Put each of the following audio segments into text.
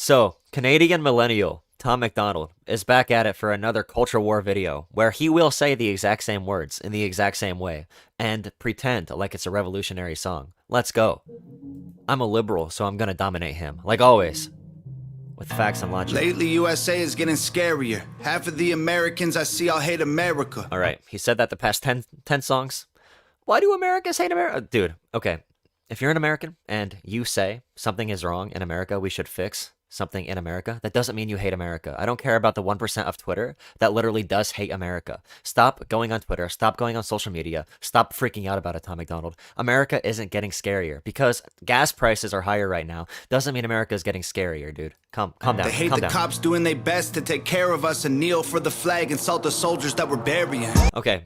So, Canadian millennial Tom Macdonald is back at it for another culture war video where he will say the exact same words in the exact same way and pretend like it's a revolutionary song. Let's go. I'm a liberal, so I'm gonna dominate him, like always, with facts and logic. Lately, USA is getting scarier. Half of the Americans I see all hate America. Alright, he said that the past 10 songs. Why do Americans hate America? Dude, okay. If you're an American and you say something is wrong in America, we should fix something in America, that doesn't mean you hate America. I don't care about the 1% of Twitter that literally does hate America. Stop going on Twitter. Stop going on social media. Stop freaking out about it, Tom Macdonald. America isn't getting scarier. Because gas prices are higher right now doesn't mean America is getting scarier, dude. Calm down. They hate the cops doing their best to take care of us and kneel for the flag and salt the soldiers that we're burying. Okay.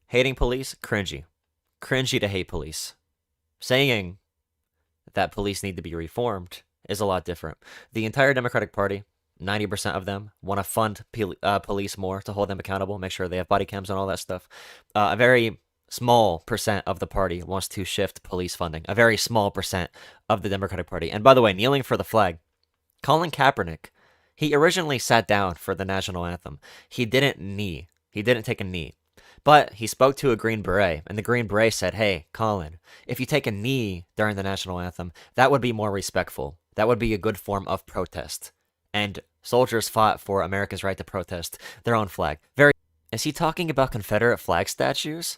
Hating police, cringy. Cringy to hate police. Saying that police need to be reformed is a lot different. The entire Democratic Party, 90% of them, want to fund police more to hold them accountable, make sure they have body cams and all that stuff. A very small percent of the party wants to shift police funding. A very small percent of the Democratic Party. And by the way, kneeling for the flag. Colin Kaepernick, he originally sat down for the national anthem. He didn't knee. He didn't take a knee. But he spoke to a Green Beret, and the Green Beret said, hey, Colin, if you take a knee during the national anthem, that would be more respectful. That would be a good form of protest. And soldiers fought for America's right to protest their own flag. Is he talking about Confederate flag statues?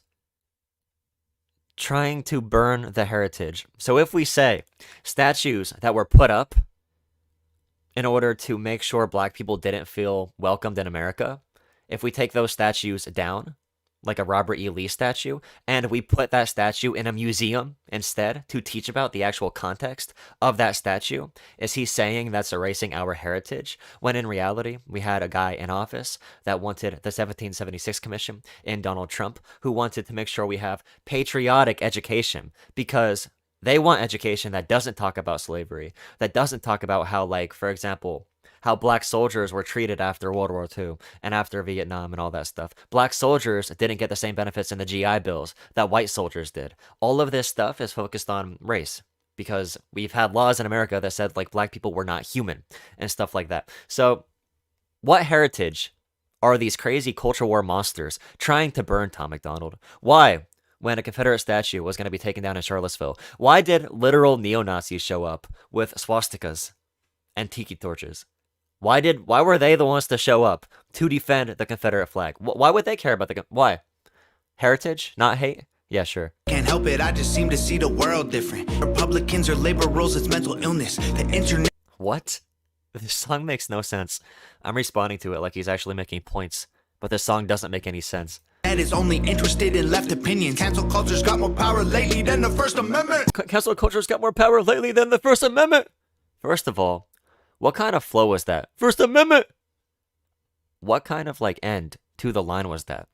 Trying to burn the heritage. So if we say statues that were put up in order to make sure black people didn't feel welcomed in America, if we take those statues down, like a Robert E. Lee statue, and we put that statue in a museum instead to teach about the actual context of that statue, is he saying that's erasing our heritage? When in reality, we had a guy in office that wanted the 1776 Commission in Donald Trump, who wanted to make sure we have patriotic education, because they want education that doesn't talk about slavery, that doesn't talk about how, like, for example, how black soldiers were treated after World War II and after Vietnam and all that stuff. Black soldiers didn't get the same benefits in the GI Bills that white soldiers did. All of this stuff is focused on race because we've had laws in America that said, like, black people were not human and stuff like that. So what heritage are these crazy culture war monsters trying to burn, Tom Macdonald? Why? When a Confederate statue was going to be taken down in Charlottesville, why did literal neo-Nazis show up with swastikas and tiki torches? Why were they the ones to show up to defend the Confederate flag? Why would they care about why? Heritage, not hate? Yeah, sure. Can't help it, I just seem to see the world different. Republicans or liberals, it's mental illness. The internet. What? This song makes no sense. I'm responding to it like he's actually making points, but this song doesn't make any sense. That is only interested in left opinions. Cancel culture's got more power lately than the First Amendment. Cancel culture's got more power lately than the First Amendment. First of all, what kind of flow was that? First Amendment! What kind of, like, end to the line was that?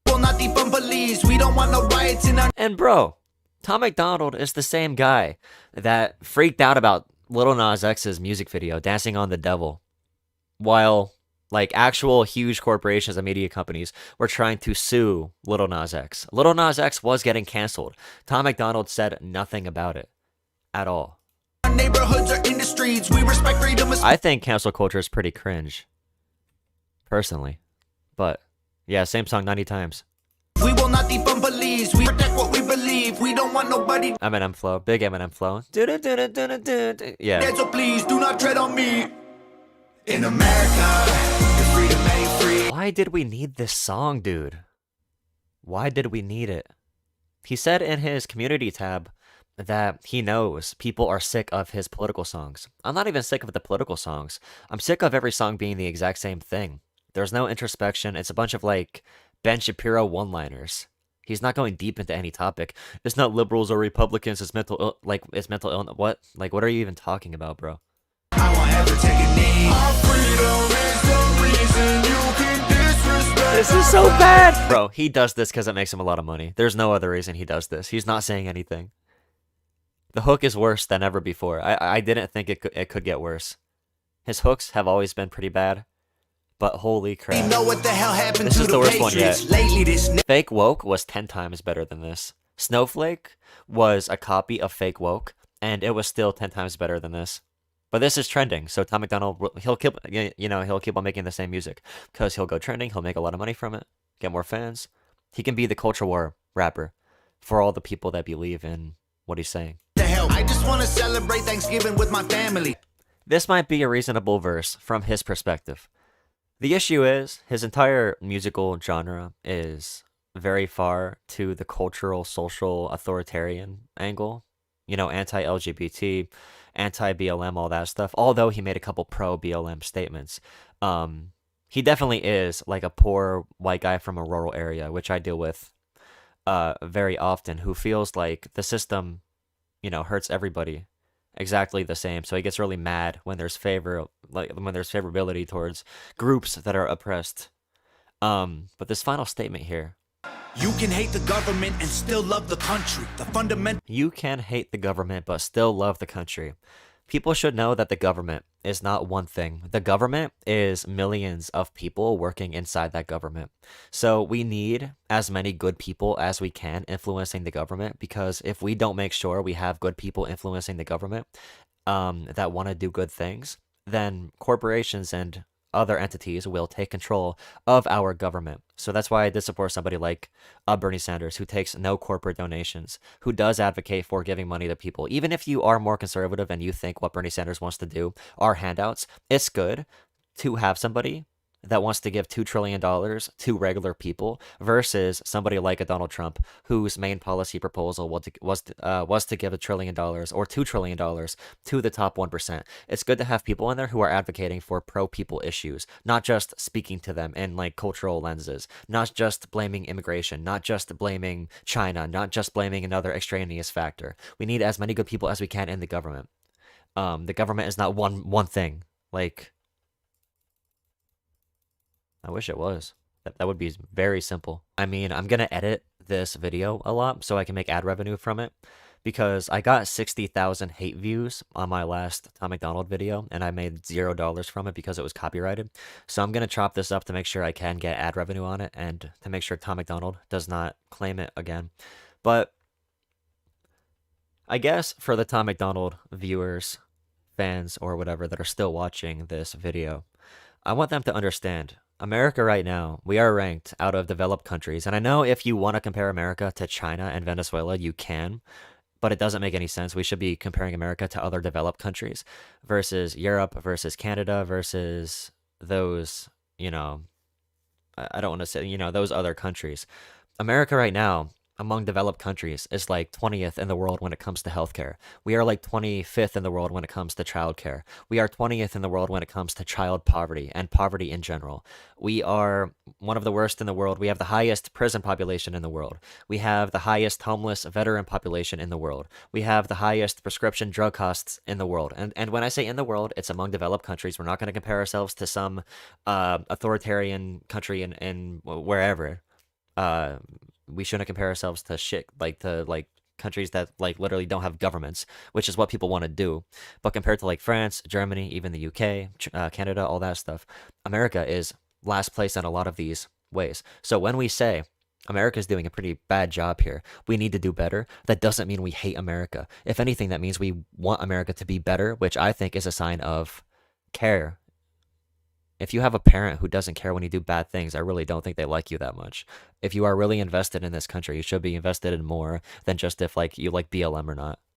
Will not defund police. We don't want no riots in our... And bro, Tom Macdonald is the same guy that freaked out about Lil Nas X's music video, Dancing on the Devil, while, like, actual huge corporations and media companies were trying to sue Lil Nas X. Lil Nas X was getting canceled. Tom Macdonald said nothing about it at all. Neighborhoods or industries, we respect freedom. I think cancel culture is pretty cringe, personally. But yeah, same song 90 times. We will not defund police. We protect what we believe. We don't want nobody. Eminem flow, big Eminem flow. Yeah. So please do not tread on me. In America, the freedom ain't free. Why did we need this song, dude? Why did we need it? He said in his community tab that he knows people are sick of his political songs. I'm not even sick of the political songs. I'm sick of every song being the exact same thing. There's no introspection. It's a bunch of, like, Ben Shapiro one-liners. He's not going deep into any topic. It's not liberals or Republicans. It's mental illness. What? Like, what are you even talking about, bro? I won't ever take a knee. Our freedom is the reason you can disrespect. This is so bad! Bro, he does this because it makes him a lot of money. There's no other reason he does this. He's not saying anything. The hook is worse than ever before. I didn't think it could get worse. His hooks have always been pretty bad, but holy crap. You know what the hell happened This to is the the worst one yet. Patriots lately? This Fake Woke was 10 times better than this. Snowflake was a copy of Fake Woke, and it was still 10 times better than this. But this is trending, so Tom McDonald, he'll keep, he'll keep on making the same music because he'll go trending. He'll make a lot of money from it, get more fans. He can be the culture war rapper for all the people that believe in what he's saying. The hell, I just want to celebrate Thanksgiving with my family. This might be a reasonable verse from his perspective. The issue is his entire musical genre is very far to the cultural, social, authoritarian angle. Anti-LGBT, anti-BLM, all that stuff. Although he made a couple pro-BLM statements, he definitely is like a poor white guy from a rural area, which I deal with very often, who feels like the system, hurts everybody exactly the same. So he gets really mad when there's favorability towards groups that are oppressed. But this final statement here. You can hate the government and still love the country. The fundamental. You can hate the government but still love the country. People should know that the government is not one thing. The government is millions of people working inside that government. So we need as many good people as we can influencing the government, because if we don't make sure we have good people influencing the government that want to do good things, then corporations and other entities will take control of our government. So that's why I did support somebody like Bernie Sanders, who takes no corporate donations, who does advocate for giving money to people. Even if you are more conservative and you think what Bernie Sanders wants to do are handouts, it's good to have somebody that wants to give $2 trillion to regular people versus somebody like a Donald Trump, whose main policy proposal was to give $1 trillion or $2 trillion to the top 1%. It's good to have people in there who are advocating for pro-people issues, not just speaking to them in like cultural lenses, not just blaming immigration, not just blaming China, not just blaming another extraneous factor. We need as many good people as we can in the government. The government is not one thing. Like, I wish it was. That would be very simple. I mean, I'm gonna edit this video a lot so I can make ad revenue from it, because I got 60,000 hate views on my last Tom McDonald video and I made $0 from it because it was copyrighted. So I'm gonna chop this up to make sure I can get ad revenue on it and to make sure Tom McDonald does not claim it again. But I guess for the Tom McDonald viewers, fans, or whatever that are still watching this video, I want them to understand America right now, we are ranked out of developed countries. And I know if you want to compare America to China and Venezuela, you can, but it doesn't make any sense. We should be comparing America to other developed countries versus Europe, versus Canada, versus those, I don't want to say, those other countries. America right now, among developed countries, is like 20th in the world when it comes to healthcare. We are like 25th in the world when it comes to childcare. We are 20th in the world when it comes to child poverty and poverty in general. We are one of the worst in the world. We have the highest prison population in the world. We have the highest homeless veteran population in the world. We have the highest prescription drug costs in the world. And when I say in the world, it's among developed countries. We're not going to compare ourselves to some authoritarian country in wherever. We shouldn't compare ourselves to shit like countries that like literally don't have governments, which is what people want to do. But compared to like France, Germany, even the UK, Canada, all that stuff, America is last place in a lot of these ways. So when we say America's doing a pretty bad job here, we need to do better, that doesn't mean we hate America. If anything, that means we want America to be better, which I think is a sign of care. If you have a parent who doesn't care when you do bad things, I really don't think they like you that much. If you are really invested in this country, you should be invested in more than just if like you like BLM or not.